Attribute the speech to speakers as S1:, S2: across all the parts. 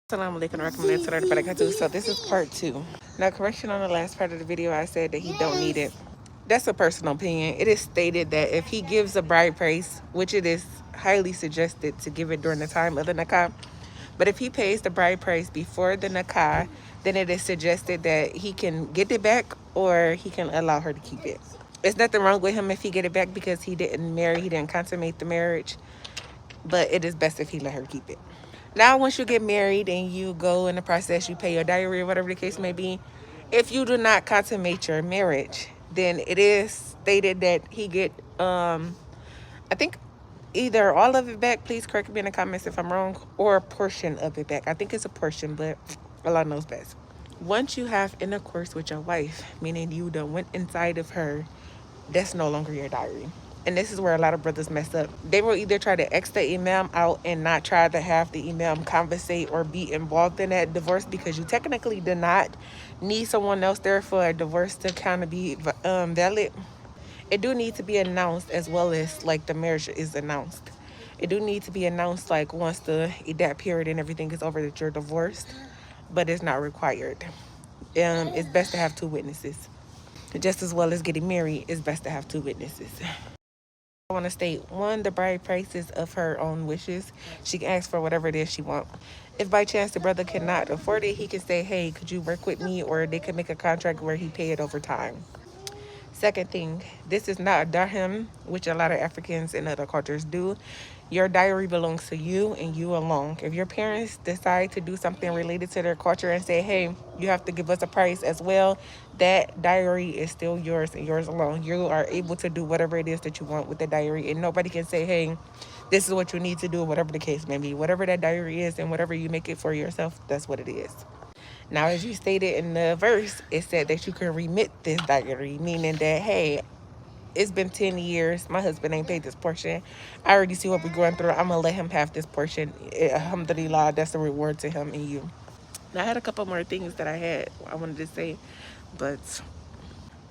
S1: Assalamu alaikum warahmatullahi. So this is part 2. Now, correction on the last part of the video, I said that he don't need it. That's a personal opinion. It is stated that if he gives a bride price, which it is highly suggested to give it during the time of the nikah, but if he pays the bride price before the nikah, then it is suggested that he can get it back or he can allow her to keep it. There's nothing wrong with him if he get it back because he didn't marry, he didn't consummate the marriage, but it is best if he let her keep it. Now, once you get married and you go in the process, you pay your dowry or whatever the case may be, if you do not consummate your marriage, then it is stated that he get, I think either all of it back, please correct me in the comments if I'm wrong, or a portion of it back. I think it's a portion, but Allah knows best. Once you have intercourse with your wife, meaning you done went inside of her, that's no longer your dowry. And this is where a lot of brothers mess up. They will either try to X the imam out and not try to have the imam conversate or be involved in that divorce, because you technically do not need someone else there for a divorce to kind of be valid. It do need to be announced as well as like the marriage is announced. It do need to be announced like once that period and everything is over that you're divorced, but it's not required. It's best to have 2 witnesses. Just as well as getting married, it's best to have 2 witnesses. I want to state, 1, the bride price is of her own wishes. She can ask for whatever it is she wants. If by chance the brother cannot afford it, he can say, hey, could you work with me? Or they could make a contract where he pay it over time. Second thing, this is not a dirham, which a lot of Africans and other cultures do. Your dowry belongs to you and you alone. If your parents decide to do something related to their culture and say, hey, you have to give us a price as well, that dowry is still yours and yours alone. You are able to do whatever it is that you want with the dowry, and nobody can say, hey, this is what you need to do, whatever the case may be. Whatever that dowry is and whatever you make it for yourself, that's what it is. Now, as you stated in the verse, it said that you can remit this dowry, meaning that, hey, it's been 10 years. My husband ain't paid this portion. I already see what we're going through. I'm going to let him have this portion. Alhamdulillah, that's a reward to him and you. Now, I had a couple more things that I wanted to say, but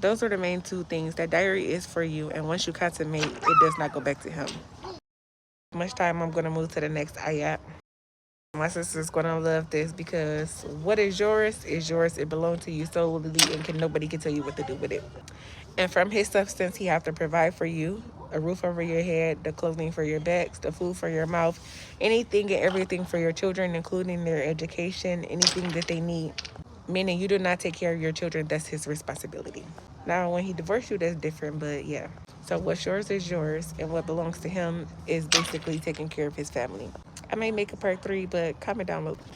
S1: those are the main 2 things. That dowry is for you, and once you consummate, it does not go back to him. Much time, I'm going to move to the next ayat. My sister's gonna love this because what is yours is yours. It belongs to you solely, and nobody can tell you what to do with it. And from his substance, he have to provide for you a roof over your head, the clothing for your backs, the food for your mouth, anything and everything for your children, including their education, anything that they need. Meaning you do not take care of your children, that's his responsibility. Now, when he divorced you, that's different, but yeah. So what's yours is yours, and what belongs to him is basically taking care of his family. I may make a part 3, but comment down below.